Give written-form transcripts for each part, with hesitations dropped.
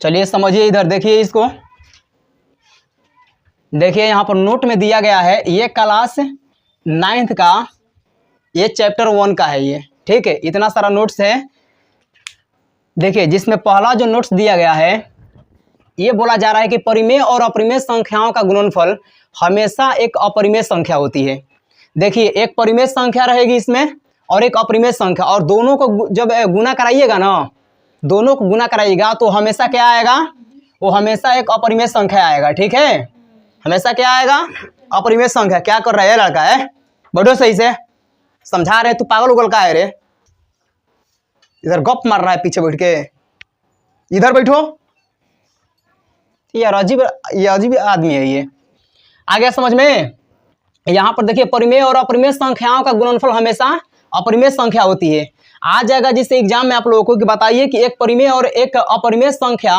चलिए समझिए, इधर देखिए इसको, देखिए यहाँ पर नोट में दिया गया है, ये क्लास 9th का ये चैप्टर 1 का है ये, ठीक है। इतना सारा नोट्स है। देखिए जिसमें पहला जो नोट्स दिया गया है, ये बोला जा रहा है कि परिमेय और अपरिमेय संख्याओं का गुणनफल हमेशा एक अपरिमेय संख्या होती है। देखिए एक परिमेय संख्या रहेगी इसमें और एक अपरिमेय संख्या, और दोनों को जब गुना कराइएगा ना, दोनों को गुना कराइएगा तो हमेशा क्या आएगा, वो हमेशा एक अपरिमेय संख्या आएगा, ठीक है। हमेशा क्या आएगा, अपरिमेय संख्या। क्या कर रहा है लड़का है, बैठो सही से, समझा रहे, तू पागल उगल का है रे, इधर गप मार रहा है पीछे बैठ के, इधर बैठो। ये अजीब आदमी है ये। आ गया समझ में। यहाँ पर देखिए परिमेय और अपरिमेय संख्याओं का गुणनफल हमेशा अपरिमेय संख्या होती है। आ जाएगा जिससे एग्जाम में आप लोगों को कि बताइए कि एक परिमेय और एक अपरिमेय संख्या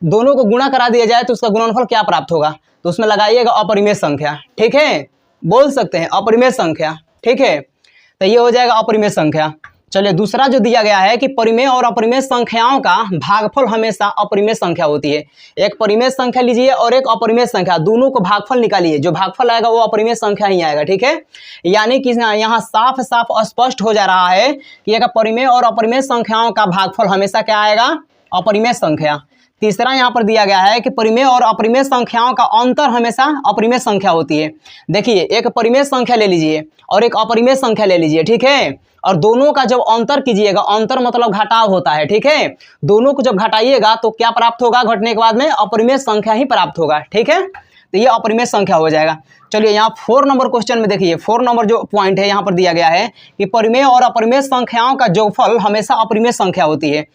दोनों को गुणा करा दिया जाए तो उसका गुणनफल क्या प्राप्त होगा, तो उसमें लगाइएगा अपरिमेय संख्या, ठीक है। बोल सकते हैं अपरिमेय संख्या, ठीक है। तो ये हो जाएगा अपरिमेय संख्या। चलिए दूसरा जो दिया गया है कि परिमेय और अपरिमेय संख्याओं का भागफल हमेशा अपरिमेय संख्या होती है। एक परिमेय संख्या लीजिए और एक अपरिमेय संख्या, दोनों को भागफल निकालिए, जो भागफल आएगा वो अपरिमेय संख्या ही आएगा, ठीक है। यानी कि यहाँ साफ साफ स्पष्ट हो जा रहा है कि एक परिमेय और अपरिमेय संख्याओं का भागफल हमेशा क्या आएगा, अपरिमेय संख्या। तीसरा यहाँ पर दिया गया है कि परिमेय और अपरिमेय संख्याओं का अंतर हमेशा अपरिमेय संख्या होती है। देखिए एक परिमेय संख्या ले लीजिए और एक अपरिमेय संख्या ले लीजिए, ठीक है, और दोनों का जब अंतर कीजिएगा, अंतर मतलब घटाव होता है, ठीक है। दोनों को जब घटाइएगा तो क्या प्राप्त होगा, घटने के बाद में अपरिमेय संख्या ही प्राप्त होगा, ठीक है। तो ये अपरिमेय संख्या हो जाएगा। चलिए यहाँ 4 नंबर क्वेश्चन में देखिए, 4 नंबर जो पॉइंट है यहाँ पर दिया गया है कि परिमेय और अपरिमेय संख्याओं का जोगफल हमेशा अपरिमेय संख्या होती है।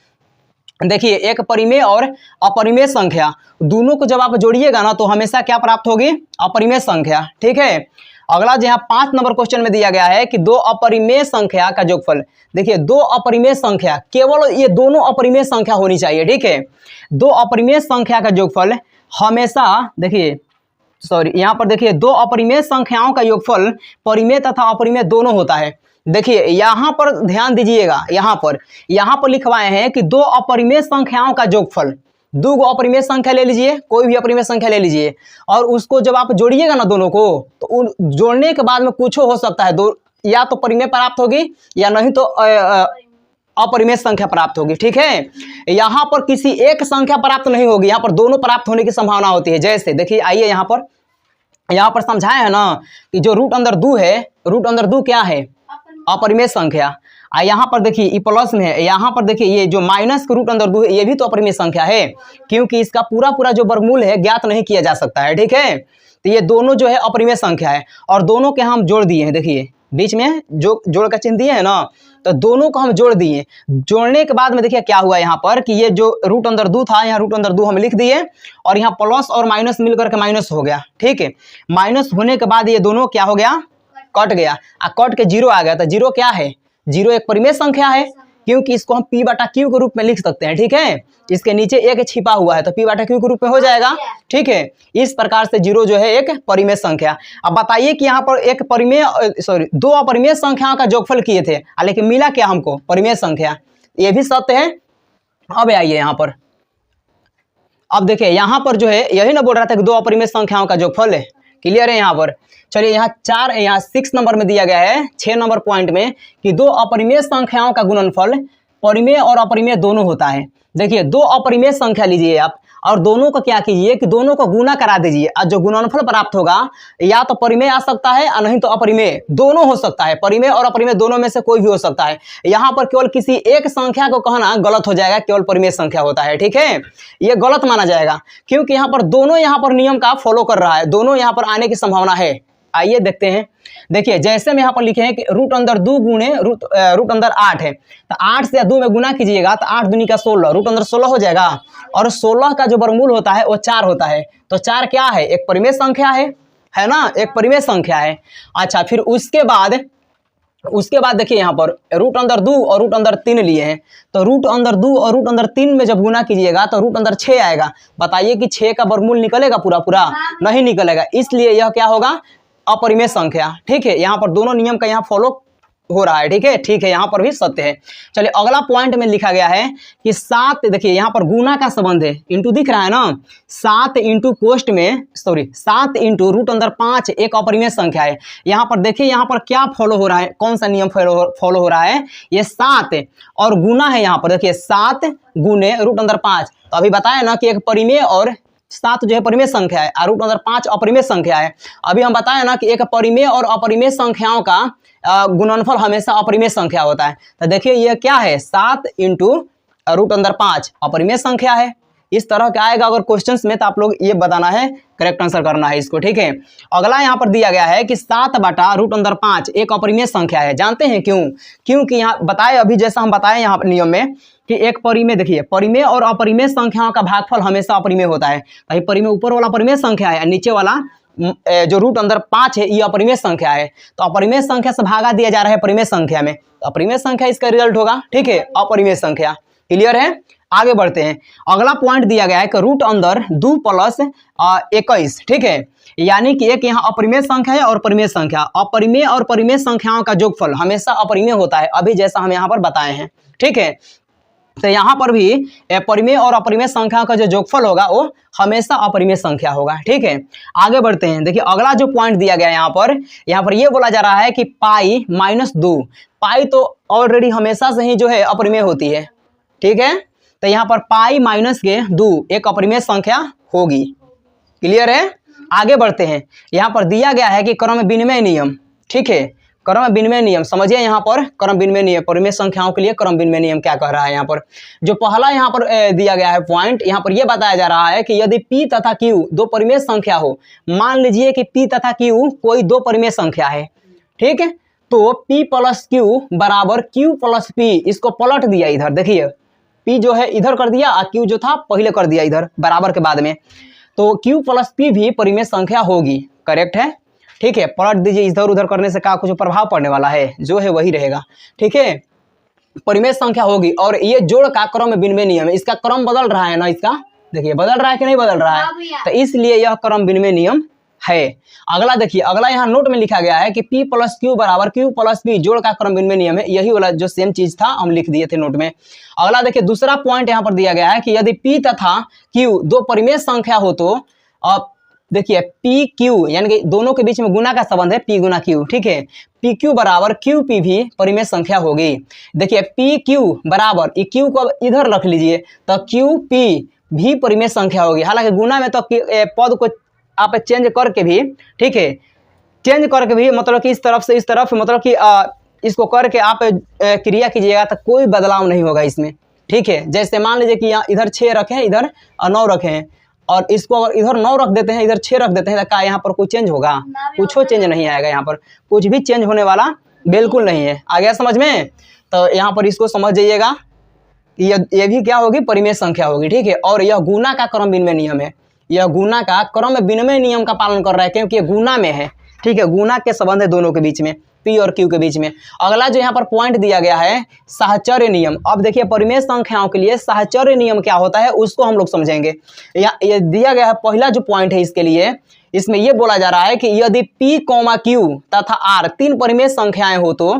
देखिए एक परिमेय और अपरिमेय संख्या दोनों को जब आप जोड़िएगा ना तो हमेशा क्या प्राप्त होगी, अपरिमेय संख्या, ठीक है। अगला यहाँ 5 नंबर क्वेश्चन में दिया गया है कि 2 अपरिमेय संख्या का जोगफल। देखिए 2 अपरिमेय संख्या, केवल ये दोनों अपरिमेय संख्या होनी चाहिए, ठीक है। 2 अपरिमेय संख्या का जोगफल हमेशा, देखिए सॉरी यहाँ पर देखिए 2 अपरिमेय संख्याओं का योगफल परिमेय तथा अपरिमेय दोनों होता है। देखिए यहाँ पर ध्यान दीजिएगा, यहाँ पर लिखवाए हैं कि 2 अपरिमेय संख्याओं का जोगफल, 2 अपरिमेय संख्या ले लीजिए, कोई भी अपरिमेय संख्या ले लीजिए, और उसको जब आप जोड़िएगा ना दोनों को, तो जोड़ने के बाद में कुछ हो सकता है, दो या तो परिमेय प्राप्त होगी या नहीं तो अपरिमेय संख्या प्राप्त होगी, ठीक है। यहाँ पर किसी एक संख्या प्राप्त नहीं होगी, यहाँ पर दोनों प्राप्त होने की संभावना होती है। जैसे देखिए आइए यहाँ पर समझाया है ना कि जो रूट अंदर 2 है, रूट अंदर 2 क्या है, अपरिमेय संख्या। यहाँ पर देखिए ये प्लस में है, यहाँ पर देखिए ये जो माइनस के रूट अंदर 2 है ये भी तो अपरिमेय संख्या है, क्योंकि इसका पूरा जो वर्गमूल है ज्ञात नहीं किया जा सकता है, ठीक है। तो ये दोनों जो है अपरिमेय संख्या है और दोनों के हम जोड़ दिए हैं। देखिए बीच में जो जोड़ का चिन्ह दिए है ना, तो दोनों को हम जोड़ दिए। जोड़ने के बाद में देखिए क्या हुआ यहाँ पर कि ये जो रूट अंदर 2 था, यहाँ रूट अंदर 2 हम लिख दिए और यहाँ प्लस और माइनस मिलकर के माइनस हो गया, ठीक है। माइनस होने के बाद ये दोनों क्या हो गया, कट गया, कट के 0 आ गया। तो 0 क्या है, 0 एक परिमेय संख्या है, क्योंकि इसको हम p/q के रूप में लिख सकते हैं, ठीक है। इसके नीचे एक छिपा हुआ है तो p/q के रूप में हो जाएगा, ठीक है। इस प्रकार से 0 जो है एक परिमेय संख्या। अब बताइए कि यहाँ पर एक परिमेय 2 अपरिमेय संख्याओं का जोगफल किए थे, लेकिन मिला क्या हमको, परिमेय संख्या, ये भी सत्य है। अब आइए यहाँ पर, अब देखिए यहाँ पर जो है यही ना बोल रहा था कि 2 अपरिमेय संख्याओं का जोगफल है, क्लियर है यहाँ पर। चलिए यहाँ 6 नंबर में दिया गया है, 6 नंबर पॉइंट में कि 2 अपरिमेय संख्याओं का गुणनफल परिमेय और अपरिमेय दोनों होता है। देखिए 2 अपरिमेय संख्या लीजिए आप और दोनों को क्या कीजिए कि दोनों को गुना करा दीजिए, और जो गुणनफल प्राप्त होगा या तो परिमेय आ सकता है और नहीं तो अपरिमेय, दोनों हो सकता है, परिमेय और अपरिमेय दोनों में से कोई भी हो सकता है। यहाँ पर केवल किसी एक संख्या को कहना गलत हो जाएगा, केवल परिमेय संख्या होता है, ठीक है। ये गलत माना जाएगा क्योंकि यहाँ पर दोनों यहाँ पर नियम का फॉलो कर रहा है, दोनों यहाँ पर आने की संभावना है। आइए देखते हैं। देखिए जैसे हम यहाँ पर लिखे हैं कि रूट अंदर 2 गुणे रूट अंदर 8 है, तो 8 से 2 में गुना कीजिएगा तो 8 दूनी का 16, रूट अंदर 16 हो जाएगा, और 16 का जो वर्गमूल होता है वो 4 होता है। तो 4 क्या है, एक परिमेय संख्या है ना, एक परिमेय संख्या है। अच्छा फिर उसके बाद देखिए यहाँ पर रूट अंदर 2 और रूट अंदर 3 लिए हैं, तो रूट अंदर 2 और रूट अंदर 3 में जब गुना कीजिएगा तो रूट अंदर 6 आएगा। बताइए कि 6 का वर्गमूल निकलेगा पूरा, नहीं निकलेगा, इसलिए यह क्या होगा, अपरिमेय संख्या, ठीक है। यहाँ पर दोनों नियम का यहाँ फॉलो हो रहा है। ठीक है, यहाँ पर भी सत्य है। चलिए अगला पॉइंट में लिखा गया है कि 7, देखिए यहाँ पर गुना का संबंध है, इंटू दिख रहा है ना, 7 इंटू कोष्ट में 7 इंटू √5 एक अपरिमेय संख्या है। यहाँ पर देखिए यहाँ पर क्या फॉलो हो रहा है, कौन सा नियम फॉलो हो रहा है, ये 7 और गुना है। यहाँ पर देखिए 7 गुने √5, तो अभी बताया ना कि एक परिमेय और 7 जो है परिमेय संख्या है और √5 अपरिमेय संख्या है। अभी हम बताया ना कि एक परिमेय और अपरिमेय संख्याओं का गुणनफल हमेशा अपरिमेय संख्या होता है। तो देखिए ये क्या है, 7 इंटू √5 अपरिमेय संख्या है। इस तरह का आएगा अगर क्वेश्चंस में, तो आप लोग ये बताना है, करेक्ट आंसर करना है इसको। ठीक है, अगला यहाँ पर दिया गया है कि 7/√5 एक अपरिमेय संख्या है। जानते हैं क्यों? क्योंकि यहाँ बताए, अभी जैसा हम बताए यहाँ नियम में कि एक परिमेय, देखिए परिमेय और अपरिमेय संख्याओं का भागफल हमेशा अपरिमेय होता है। भाई परिमेय ऊपर वाला परिमेय संख्या है, नीचे वाला जो √5 है ये अपरिमेय संख्या है। तो अपरिमेय संख्या से भागा दिया जा रहा है परिमेय संख्या में, तो अपरिमेय संख्या इसका रिजल्ट होगा। ठीक है, अपरिमेय संख्या। क्लियर है? आगे बढ़ते हैं। अगला पॉइंट दिया गया है कि √2 + 21। ठीक है, यानी कि एक यहाँ अपरिमेय संख्या है और परिमेय संख्या। अपरिमेय और परिमेय संख्याओं का योगफल हमेशा अपरिमेय होता है, अभी जैसा हम यहाँ पर बताए हैं। ठीक है, तो यहाँ पर भी परिमेय और अपरिमेय संख्या का जो योगफल होगा वो हमेशा अपरिमेय संख्या होगा। ठीक है, आगे बढ़ते हैं। देखिए अगला जो पॉइंट दिया गया है यहाँ पर ये बोला जा रहा है कि π-2, पाई तो ऑलरेडी हमेशा से ही जो है अपरिमेय होती है। ठीक है, तो यहाँ पर π-2 एक अपरिमेय संख्या होगी। क्लियर है? आगे बढ़ते हैं। यहाँ पर दिया गया है कि क्रम विनिमय नियम। ठीक है, क्रम विनिमय नियम समझिए। यहाँ पर क्रम विनिमय नियम, परिमेय संख्याओं के लिए क्रम विनिमय नियम क्या कह रहा है। यहाँ पर जो पहला यहाँ पर दिया गया है पॉइंट, यहाँ पर यह बताया जा रहा है कि यदि P तथा Q दो परिमेय संख्या हो, मान लीजिए कि P तथा Q कोई दो परिमेय संख्या है। ठीक है, तो P + Q बराबर Q + P, इसको पलट दिया इधर, देखिए P जो है इधर कर दिया और Q जो था पहले कर दिया इधर बराबर के बाद में, तो Q + P भी परिमेय संख्या होगी। करेक्ट है? ठीक है, पलट दीजिए, इधर उधर करने से क्या कुछ प्रभाव पड़ने वाला है, जो है वही रहेगा। ठीक है, परिमेय संख्या होगी। और ये जोड़ का क्रम विनिमय नियम है, इसका क्रम बदल रहा है ना, इसका देखिए बदल रहा है कि नहीं बदल रहा है, तो इसलिए यह क्रम विनिमय नियम है। अगला देखिए, अगला यहाँ नोट में लिखा गया है कि P + Q बराबर Q + P जोड़ का क्रम विनिमय नियम है। यही वाला जो सेम चीज था हम लिख दिए थे नोट में। अगला देखिए, दूसरा पॉइंट यहाँ पर दिया गया है कि यदि P तथा Q दो परिमेय संख्या हो तो अब देखिए PQ यानी कि दोनों के बीच में गुना का संबंध है, P गुना Q। ठीक है, PQ बराबर QP भी परिमेय संख्या होगी। देखिए PQ बराबर, Q को इधर रख लीजिए तो QP भी परिमेय संख्या होगी। हालांकि गुना में तो पद को आप चेंज करके भी, ठीक है, चेंज करके भी मतलब कि इस तरफ से इस तरफ, मतलब कि इसको करके आप क्रिया कीजिएगा तो कोई बदलाव नहीं होगा इसमें। ठीक है, जैसे मान लीजिए कि यहाँ इधर 6 रखे हैं, इधर 9 रखे हैं, और इसको अगर इधर 9 रख देते हैं, इधर 6 रख देते हैं, तो क्या यहाँ पर कोई चेंज होगा? कुछ चेंज नहीं आएगा। यहाँ पर कुछ भी चेंज होने वाला बिल्कुल नहीं है। आ गया समझ में? तो यहाँ पर इसको समझ जाइएगा, ये भी क्या होगी? परिमेय संख्या होगी। ठीक है, और यह गुना का क्रम विनिमय नियम है, यह गुना का क्रम विनिमय नियम का पालन कर रहा है, क्योंकि ये गुना में है। ठीक है, गुना के संबंध है दोनों के बीच में, P और Q के बीच में। अगला जो यहाँ पर पॉइंट दिया गया है साहचर्य नियम। अब देखिए परिमेय संख्याओं के लिए साहचर्य नियम क्या होता है उसको हम लोग समझेंगे। ये दिया गया है पहला जो पॉइंट है इसके लिए, इसमें यह बोला जा रहा है कि यदि P, Q तथा R तीन परिमेय संख्याएं हो तो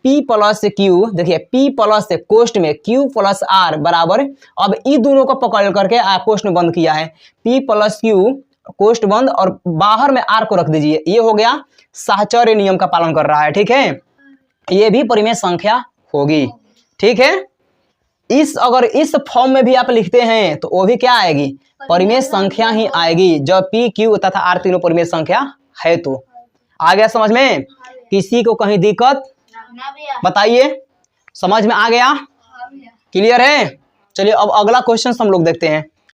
P + Q, देखिए P + कोष्ट में Q + R बराबर, अब ई दोनों को पकड़ करके कोष्ट में बंद किया है, P + Q कोष्ट बंद और बाहर में R को रख दीजिए, ये हो गया साहचर्य नियम का पालन कर रहा है। ठीक है, ये भी परिमेय संख्या होगी। ठीक है, अगर इस फॉर्म में भी आप लिखते हैं तो वो भी क्या आएगी? परिमेय संख्या ही आएगी, जब P, Q तथा R तीनों परिमेय संख्या है। तो आ गया समझ में? किसी को कहीं दिक्कत बताइए? समझ में आ गया? क्लियर है? चलिए अब अगला क्वेश्चन हम लोग देखते हैं।